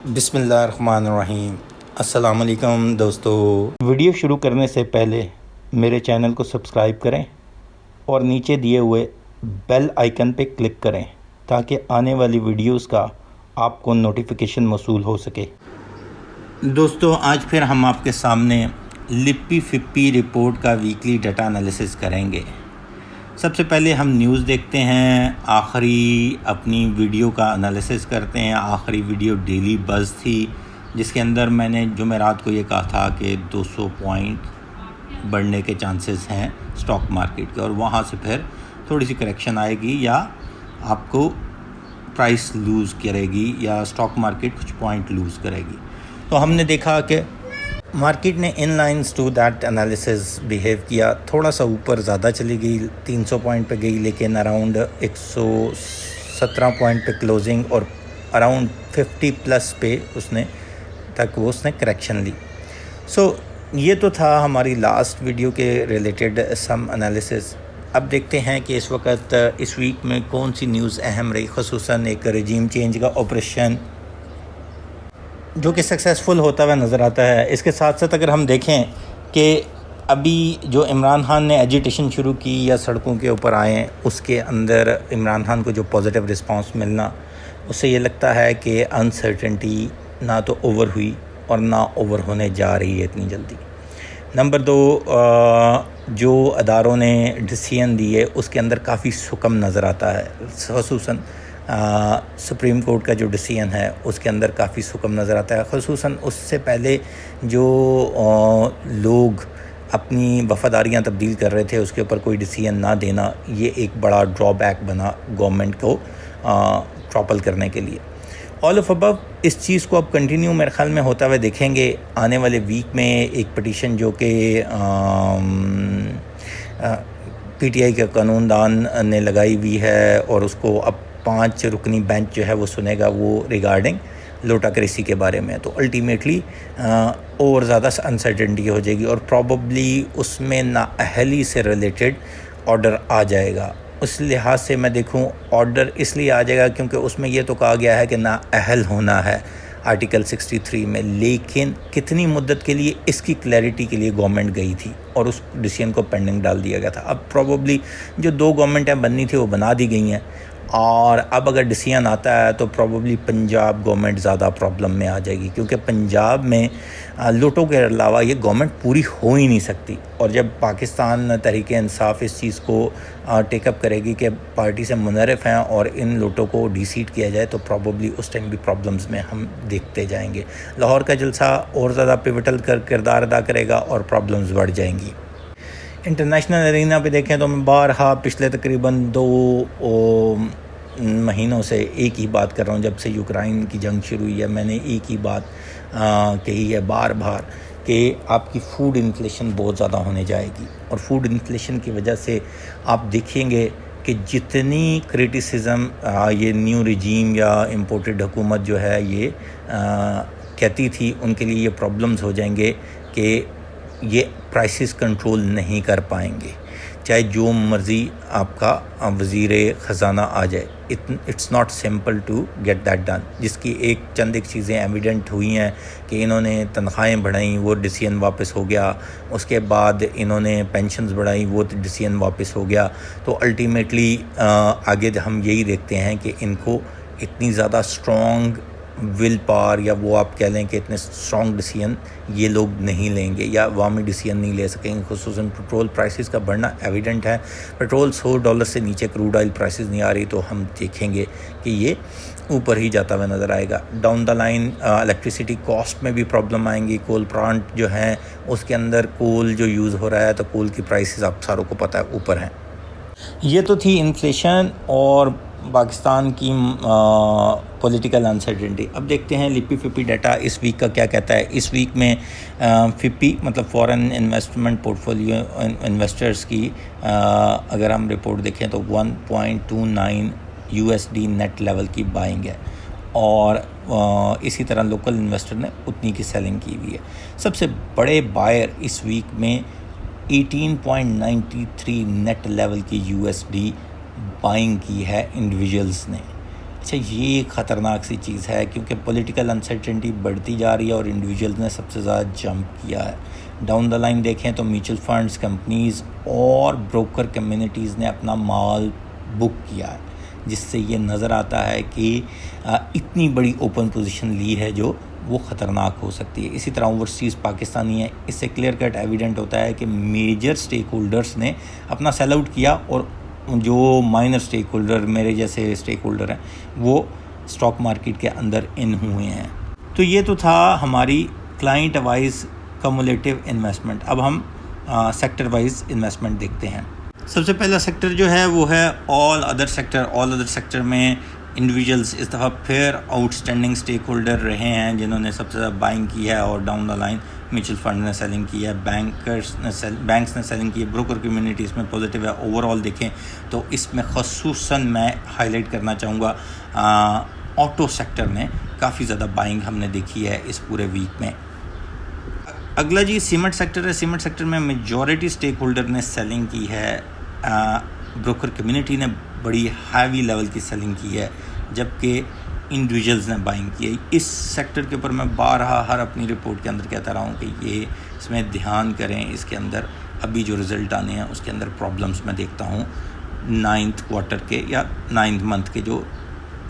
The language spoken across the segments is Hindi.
बिस्मिल्लाहिर्रहमानिर्रहीम। अस्सलाम वालेकुम दोस्तों। वीडियो शुरू करने से पहले मेरे चैनल को सब्सक्राइब करें और नीचे दिए हुए बेल आइकन पे क्लिक करें ताकि आने वाली वीडियोस का आपको नोटिफिकेशन मौसूल हो सके। दोस्तों, आज फिर हम आपके सामने लिप्पी फिप्पी रिपोर्ट का वीकली डाटा एनालिसिस करेंगे। सबसे पहले हम न्यूज़ देखते हैं, आखिरी अपनी वीडियो का एनालिसिस करते हैं। आखिरी वीडियो डेली बज़ थी जिसके अंदर मैंने जुमेरात को ये कहा था कि 200 पॉइंट बढ़ने के चांसेस हैं स्टॉक मार्केट के, और वहाँ से फिर थोड़ी सी करेक्शन आएगी या आपको प्राइस लूज़ करेगी या स्टॉक मार्केट कुछ पॉइंट लूज़ करेगी। तो हमने देखा कि मार्केट ने in lines to that analysis behave किया। थोड़ा सा ऊपर ज़्यादा चली गई, 300 पॉइंट पे गई, लेकिन अराउंड 117 पॉइंट पे क्लोजिंग और अराउंड 50 प्लस पे उसने करेक्शन ली। ये तो था हमारी लास्ट वीडियो के रिलेटेड सम एनालिसिस। अब देखते हैं कि इस वक्त इस वीक में कौन सी न्यूज़ अहम रही, ख़ुसूसन एक रजीम चेंज का ऑपरेशन जो कि सक्सेसफुल होता हुआ नज़र आता है। इसके साथ साथ अगर हम देखें कि अभी जो इमरान खान ने एजिटेशन शुरू की या सड़कों के ऊपर आए, उसके अंदर इमरान खान को जो पॉजिटिव रिस्पांस मिलना, उससे ये लगता है कि अनसर्टेनिटी ना तो ओवर हुई और ना ओवर होने जा रही है इतनी जल्दी। नंबर 2, जो अदारों ने डिसीजन दिए उसके अंदर काफ़ी सुकम नज़र आता है। ख़ुसूसन सुप्रीम कोर्ट का जो डिसीजन है उसके अंदर काफ़ी सुकम नज़र आता है। ख़ुसूसन उससे पहले जो लोग अपनी वफ़ादारियाँ तब्दील कर रहे थे उसके ऊपर कोई डिसीजन ना देना, ये एक बड़ा ड्रॉबैक बना गवर्नमेंट को ट्रॉपल करने के लिए। ऑल ऑफ अबव इस चीज़ को अब कंटिन्यू मेरे ख़्याल में होता हुआ देखेंगे आने वाले वीक में। एक पटिशन जो कि पीटीआई के कानूनदान ने लगाई हुई है और उसको अब 5 रुकनी बेंच जो है वो सुनेगा, वो रिगार्डिंग लोटाक्रेसी के बारे में। तो अल्टीमेटली और ज़्यादा अनसर्टेनिटी हो जाएगी और प्रॉबली उसमें नाअहली से रिलेटेड ऑर्डर आ जाएगा। उस लिहाज से मैं देखूं ऑर्डर इसलिए आ जाएगा क्योंकि उसमें ये तो कहा गया है कि नाअहल होना है आर्टिकल 63 में, लेकिन कितनी मुद्दत के लिए इसकी क्लैरिटी के लिए गवर्नमेंट गई थी और उस डिसीजन को पेंडिंग डाल दिया गया था। अब प्रॉबली जो 2 गवर्नमेंटें बननी थी वो बना दी गई हैं और अब अगर डिसीजन आता है तो प्रॉबली पंजाब गवर्नमेंट ज़्यादा प्रॉब्लम में आ जाएगी, क्योंकि पंजाब में लूटों के अलावा ये गवर्नमेंट पूरी हो ही नहीं सकती। और जब पाकिस्तान तहरीक इंसाफ इस चीज़ को टेकअप करेगी कि पार्टी से मुनरफ़ हैं और इन लूटों को डिसीट किया जाए, तो प्रॉबली उस टाइम भी प्रॉब्लम्स में हम देखते जाएंगे। लाहौर का जलसा और ज़्यादा पिवटल किरदार अदा करेगा और प्रॉब्लम्स बढ़ जाएंगी। इंटरनेशनल एरिना पे देखें तो मैं बारहा पिछले तकरीबन 2 महीनों से एक ही बात कर रहा हूँ। जब से यूक्रेन की जंग शुरू हुई है मैंने एक ही बात कही है बार बार कि आपकी फ़ूड इन्फ्लेशन बहुत ज़्यादा होने जाएगी। और फ़ूड इन्फ्लेशन की वजह से आप देखेंगे कि जितनी क्रिटिसिज्म ये न्यू रिजीम या इम्पोर्टेड हुकूमत जो है ये कहती थी, उनके लिए ये प्रॉब्लम्स हो जाएंगे कि ये प्राइसेस कंट्रोल नहीं कर पाएंगे, चाहे जो मर्ज़ी आपका वज़ीर ख़जाना आ जाए। It's not simple to get that done. जिसकी एक चीज़ें एविडेंट हुई हैं कि इन्होंने तनख्वाहें बढ़ाई, वो डिसीजन वापस हो गया। उसके बाद इन्होंने पेंशन्स बढ़ाई, वो डिसीजन वापस हो गया। तो अल्टीमेटली आगे हम यही देखते हैं कि इनको इतनी ज़्यादा स्ट्रॉन्ग विल पावर या वो आप कह लें कि इतने स्ट्रॉन्ग डिसीजन ये लोग नहीं लेंगे या अवामी डिसीजन नहीं ले सकेंगे। खुसूसन पेट्रोल प्राइसेस का बढ़ना एविडेंट है। पेट्रोल $100 से नीचे क्रूड ऑयल प्राइसेस नहीं आ रही, तो हम देखेंगे कि ये ऊपर ही जाता हुआ नज़र आएगा। Down the line electricity cost में भी प्रॉब्लम आएंगी। कोल प्लांट जो हैं उसके अंदर कोल जो यूज़ हो रहा है, तो कोल की प्राइसेस आप सारों को पता है ऊपर हैं। ये तो थी इन्फ्लेशन और पाकिस्तान की पॉलिटिकल अनसर्टेनिटी। अब देखते हैं लिप्पी फिप्पी डाटा इस वीक का क्या कहता है। इस वीक में फिप्पी मतलब फॉरेन इन्वेस्टमेंट पोर्टफोलियो इन्वेस्टर्स की अगर हम रिपोर्ट देखें तो 1.29 USD नेट लेवल की बाइंग है और इसी तरह लोकल इन्वेस्टर ने उतनी की सेलिंग की हुई है। सबसे बड़े बायर इस वीक में 18.93 नेट लेवल की USD बाइंग की है इंडिविजुअल्स ने। अच्छा, ये ख़तरनाक सी चीज़ है क्योंकि पॉलिटिकल अनसर्टेनिटी बढ़ती जा रही है और इंडिविजुअल्स ने सबसे ज़्यादा जंप किया है। डाउन द लाइन देखें तो म्यूचुअल फंड्स, कंपनीज़ और ब्रोकर कम्युनिटीज़ ने अपना माल बुक किया है, जिससे ये नज़र आता है कि इतनी बड़ी ओपन पोजीशन ली है जो वो ख़तरनाक हो सकती है। इसी तरह ओवरसीज़ पाकिस्तानी है, इससे क्लियर कट एविडेंट होता है कि मेजर स्टेक होल्डर्स ने अपना सेल आउट किया और जो माइनर स्टेक होल्डर, मेरे जैसे स्टेक होल्डर हैं, वो स्टॉक मार्केट के अंदर इन हुए हैं। तो ये तो था हमारी क्लाइंट वाइज कम्युलेटिव इन्वेस्टमेंट। अब हम सेक्टर वाइज इन्वेस्टमेंट देखते हैं। सबसे पहला सेक्टर जो है वो है all other sector. All other sector में इंडिविजुअल्स इस दफ़ा फिर आउटस्टैंडिंग स्टेक होल्डर रहे हैं जिन्होंने सबसे ज़्यादा बाइंग की है, और down the line mutual fund ने सेलिंग की है, बैंक्स ने सेलिंग की है, ब्रोकर कम्युनिटी इसमें पॉजिटिव है। ओवरऑल देखें तो इसमें ख़ुसूसन मैं हाईलाइट करना चाहूँगा ऑटो सेक्टर ने काफ़ी ज़्यादा बाइंग हमने देखी है इस पूरे वीक में। अगला जी सीमेंट सेक्टर है। सीमेंट सेक्टर में मेजॉरिटी स्टेक होल्डर ने सेलिंग की है, ब्रोकर कम्युनिटी ने बड़ी हैवी लेवल की सेलिंग की है, जबकि इंडिविजुअल्स ने बाइंग की है। इस सेक्टर के ऊपर मैं बारहा हर अपनी रिपोर्ट के अंदर कहता रहा हूँ कि ये इसमें ध्यान करें। इसके अंदर अभी जो रिज़ल्ट आने हैं उसके अंदर प्रॉब्लम्स मैं देखता हूँ 9th क्वार्टर के या 9th मंथ के जो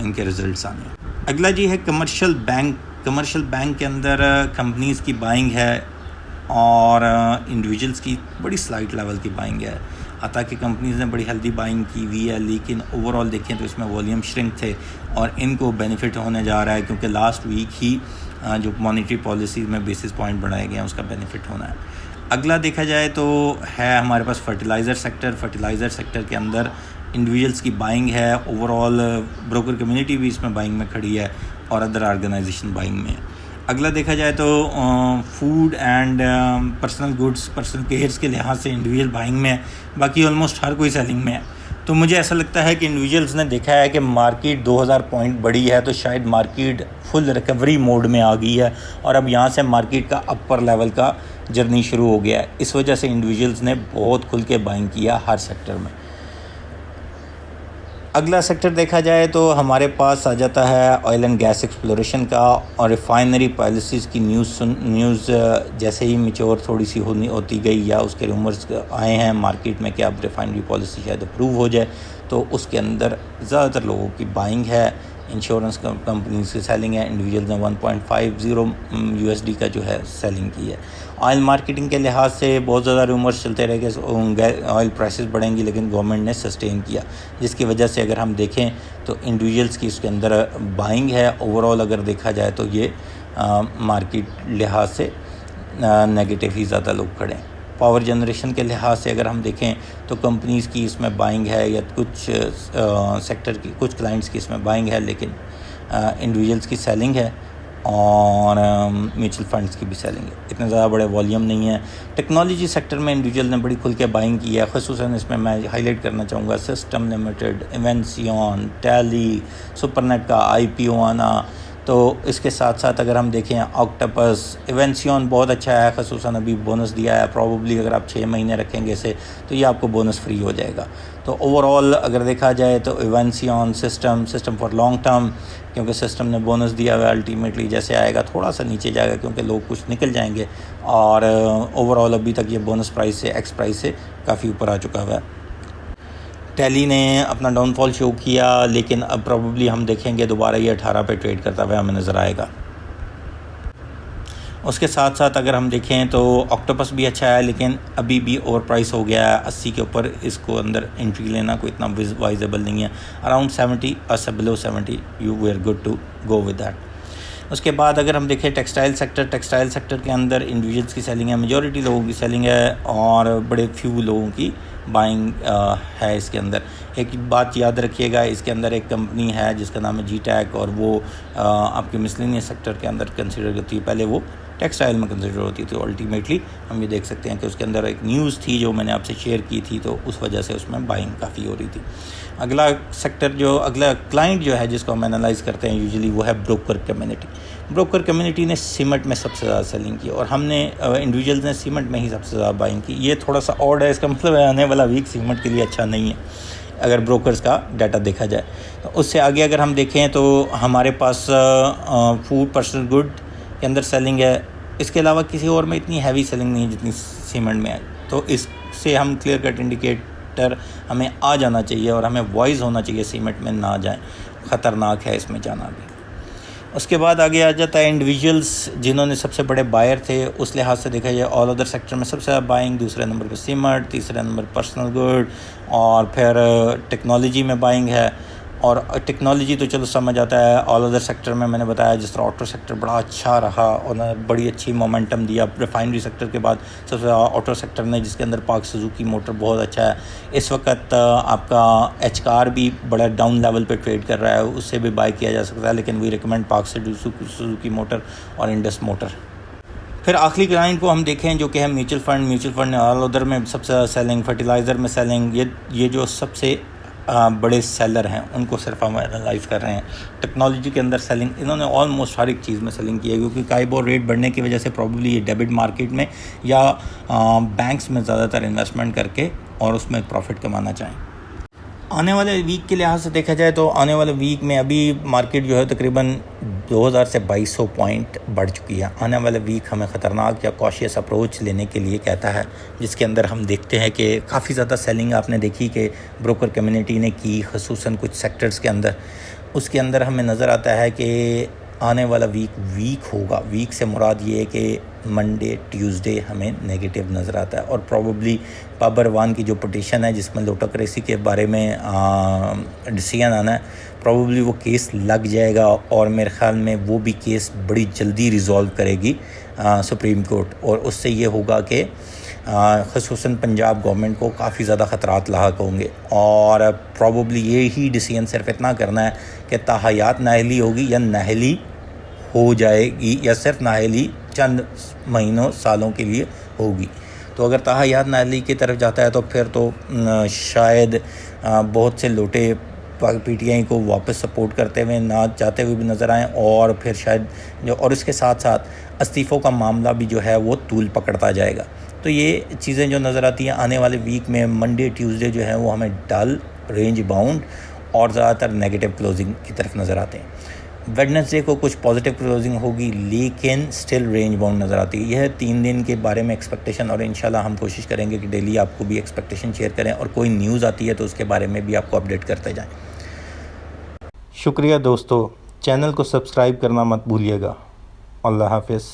इनके रिज़ल्ट्स आने हैं। अगला जी है कमर्शियल बैंक। कमर्शियल बैंक के अंदर कंपनीज़ की बाइंग है और इंडिविजुअल्स की बड़ी स्लाइट लेवल की बाइंग है। हालांकि कंपनीज़ ने बड़ी हेल्दी बाइंग की हुई है, लेकिन ओवरऑल देखें तो इसमें वॉल्यूम श्रिंक थे और इनको बेनिफिट होने जा रहा है क्योंकि लास्ट वीक ही जो मॉनेटरी पॉलिसी में बेसिस पॉइंट बढ़ाए गए हैं उसका बेनिफिट होना है। अगला देखा जाए तो है हमारे पास फर्टिलाइज़र सेक्टर। फर्टिलाइज़र सेक्टर के अंदर इंडिविजुअल्स की बाइंग है, ओवरऑल ब्रोकर कम्युनिटी भी इसमें बाइंग में खड़ी है और अदर ऑर्गेनाइजेशन बाइंग में। अगला देखा जाए तो food and personal goods, personal cares के लिहाज से इंडिविजुअल बाइंग में है, बाकी ऑलमोस्ट हर कोई सेलिंग में है। तो मुझे ऐसा लगता है कि इंडिविजुअल्स ने देखा है कि मार्केट 2000 पॉइंट बढ़ी है, तो शायद मार्केट फुल रिकवरी मोड में आ गई है और अब यहाँ से मार्केट का अपर लेवल का जर्नी शुरू हो गया है। इस वजह से इंडिविजुअल्स ने बहुत खुल के बाइंग किया हर सेक्टर में। अगला सेक्टर देखा जाए तो हमारे पास आ जाता है ऑयल एंड गैस एक्सप्लोरेशन का, और रिफाइनरी पॉलिसीज़ की न्यूज़ जैसे ही मैच्योर थोड़ी सी होती गई या उसके रूमर्स आए हैं मार्केट में कि अब रिफाइनरी पॉलिसी शायद अप्रूव हो जाए, तो उसके अंदर ज़्यादातर लोगों की बाइंग है। इंश्योरेंस कंपनीज की सेलिंग है। इंडिविजुअल्स ने 1.50 USD का जो है सेलिंग की है। ऑयल मार्केटिंग के लिहाज से बहुत ज़्यादा रूमर्स चलते रहे कि ऑयल प्राइसेस बढ़ेंगी, लेकिन गवर्नमेंट ने सस्टेन किया, जिसकी वजह से अगर हम देखें तो इंडिविजुअल्स की इसके अंदर बाइंग है। ओवरऑल अगर देखा जाए तो ये मार्केट लिहाज से नेगेटिव ही ज़्यादा लोग खड़े हैं। पावर जनरेशन के लिहाज से अगर हम देखें तो कंपनीज़ की इसमें बाइंग है या कुछ सेक्टर की कुछ क्लाइंट्स की इसमें बाइंग है, लेकिन इंडिविजुअल्स की सेलिंग है और म्यूचुअल फंड्स की भी सेलिंग है। इतने ज़्यादा बड़े वॉल्यूम नहीं है। टेक्नोलॉजी सेक्टर में इंडिविजुअल ने बड़ी खुल के बाइंग की है, ख़ुसूसन इसमें मैं हाईलाइट करना चाहूँगा सिस्टम लिमिटेड, इवेंसियन, टैली, सुपरनेट का IPO आना। तो इसके साथ साथ अगर हम देखें ऑक्टोपस, इवेंसियन बहुत अच्छा है, ख़ुसूसन अभी बोनस दिया है। प्रॉबली अगर आप 6 महीने रखेंगे इसे तो ये आपको बोनस फ्री हो जाएगा। तो ओवरऑल अगर देखा जाए तो इवेंसियन, सिस्टम फॉर लॉन्ग टर्म, क्योंकि सिस्टम ने बोनस दिया हुआ है, अल्टीमेटली जैसे आएगा थोड़ा सा नीचे जाएगा क्योंकि लोग कुछ निकल जाएंगे, और ओवरऑल अभी तक ये बोनस प्राइस से एक्स प्राइस से काफ़ी ऊपर आ चुका हुआ है। टैली ने अपना डाउनफॉल शो किया, लेकिन अब प्रॉबली हम देखेंगे दोबारा ये 18 पे ट्रेड करता हुआ हमें नज़र आएगा। उसके साथ साथ अगर हम देखें तो ऑक्टोपस भी अच्छा है, लेकिन अभी भी ओवर प्राइस हो गया है 80 के ऊपर। इसको अंदर एंट्री लेना कोई इतना वाइजेबल नहीं है। अराउंड 70 और below 70 you we are good to go with that. उसके बाद अगर हम देखें टेक्सटाइल सेक्टर के अंदर इंडिविजुअल्स की सेलिंग है, मेजॉरिटी लोगों की सेलिंग है और बड़े फ्यू लोगों की बाइंग है। इसके अंदर एक बात याद रखिएगा, इसके अंदर एक कंपनी है जिसका नाम है GTAC, और वो आपके मिसलेनियस सेक्टर के अंदर कंसिडर होती है। पहले वो टेक्सटाइल में कंसिडर होती थी। अल्टीमेटली हम ये देख सकते हैं कि उसके अंदर एक न्यूज़ थी जो मैंने आपसे शेयर की थी, तो उस वजह से उसमें बाइंग काफ़ी हो रही थी। अगला क्लाइंट जो है जिसको हम एनालाइज़ करते हैं यूजुअली वो है ब्रोकर कम्युनिटी। ब्रोकर कम्युनिटी ने सीमेंट में सबसे ज़्यादा सेलिंग की और हमने इंडिविजुअल्स ने सीमेंट में ही सबसे ज़्यादा बाइंग की। ये थोड़ा सा ऑड है, इसका मतलब है आने वाला वीक सीमेंट के लिए अच्छा नहीं है। अगर ब्रोकर्स का डाटा देखा जाए। तो उससे आगे अगर हम देखें तो हमारे पास फूड पर्सनल गुड के अंदर सेलिंग है। इसके अलावा किसी और में इतनी हैवी सेलिंग नहीं है जितनी सीमेंट में है। तो इससे हम क्लियर कट इंडिकेटर हमें आ जाना चाहिए और हमें वॉइस होना चाहिए सीमेंट में ना जाएं, ख़तरनाक है इसमें जाना भी। उसके बाद आगे आ जाता है इंडिविजुअल्स जिन्होंने सबसे बड़े बायर थे। उस लिहाज से देखा जाए ऑल अदर सेक्टर में सबसे ज़्यादा बाइंग, दूसरे नंबर पे सीमेंट, तीसरे नंबर पर्सनल गुड और फिर टेक्नोलॉजी में बाइंग है। और टेक्नोलॉजी तो चलो समझ आता है, ऑल अदर सेक्टर में मैंने बताया जिस तरह ऑटो सेक्टर बड़ा अच्छा रहा और बड़ी अच्छी मोमेंटम दिया। रिफाइनरी सेक्टर के बाद सबसे ज़्यादा ऑटो सेक्टर ने, जिसके अंदर पाक सुजुकी मोटर बहुत अच्छा है। इस वक्त आपका एच कार भी बड़ा डाउन लेवल पे ट्रेड कर रहा है, उससे भी बाय किया जा सकता है, लेकिन वी रिकमेंड पाक सुजुकी मोटर और इंडस मोटर। फिर आखिरी क्लाइंट को हम देखें जो कि है म्यूचुअल फंड ऑल अदर में सबसे ज़्यादा सेलिंग, फर्टिलाइज़र में सेलिंग। ये जो सबसे बड़े सेलर हैं उनको सिर्फ हम एनालाइज कर रहे हैं। टेक्नोलॉजी के अंदर सेलिंग इन्होंने ऑलमोस्ट हर एक चीज़ में सेलिंग की है, क्योंकि काइबोर रेट बढ़ने की वजह से प्रॉब्ली ये डेबिट मार्केट में या बैंक्स में ज़्यादातर इन्वेस्टमेंट करके और उसमें प्रॉफिट कमाना चाहें। आने वाले वीक के लिहाज से देखा जाए तो आने वाले वीक में अभी मार्केट जो है तकरीबन 2000 से 2200 पॉइंट बढ़ चुकी है। आने वाले वीक हमें ख़तरनाक या कॉशियस अप्रोच लेने के लिए कहता है, जिसके अंदर हम देखते हैं कि काफ़ी ज़्यादा सेलिंग आपने देखी कि ब्रोकर कम्युनिटी ने की, ख़ुसूसन कुछ सेक्टर्स के अंदर। उसके अंदर हमें नज़र आता है कि आने वाला वीक होगा। वीक से मुराद ये है कि मंडे ट्यूसडे हमें नेगेटिव नज़र आता है और प्रॉबली बाबर वान की जो पटिशन है जिसमें लोटोक्रेसी के बारे में डिसीजन आना है, प्रॉबली वो केस लग जाएगा और मेरे ख़्याल में वो भी केस बड़ी जल्दी रिज़ॉल्व करेगी सुप्रीम कोर्ट। और उससे ये होगा कि ख़ुसूसन पंजाब गवर्नमेंट को काफ़ी ज़्यादा ख़तरात लाहक होंगे और प्रॉबली ये ही डिसीजन सिर्फ इतना करना है कि ताहयात नाअहली होगी या नाअहली हो जाएगी या सिर्फ नाअहली चंद महीनों सालों के लिए होगी। तो अगर ताहयात नाअहली की तरफ जाता है तो फिर तो शायद बहुत से लोटे पीटीआई को वापस सपोर्ट करते हुए ना चाहते हुए भी नज़र आएँ और फिर शायद और इसके साथ साथ इस्तीफ़ों का मामला भी जो है वो तूल पकड़ता जाएगा। तो ये चीज़ें जो नज़र आती हैं आने वाले वीक में मंडे ट्यूसडे जो है वो हमें डल, रेंज बाउंड और ज़्यादातर नेगेटिव क्लोजिंग की तरफ नज़र आते हैं। वेडनेसडे को कुछ पॉजिटिव क्लोजिंग होगी लेकिन स्टिल रेंज बाउंड नज़र आती है। यह 3 दिन के बारे में एक्सपेक्टेशन और इंशाल्लाह हम कोशिश करेंगे कि डेली आपको भी एक्सपेक्टेशन शेयर करें और कोई न्यूज़ आती है तो उसके बारे में भी आपको अपडेट करते जाएं। शुक्रिया दोस्तों, चैनल को सब्सक्राइब करना मत भूलिएगा। अल्लाह हाफ़िज़।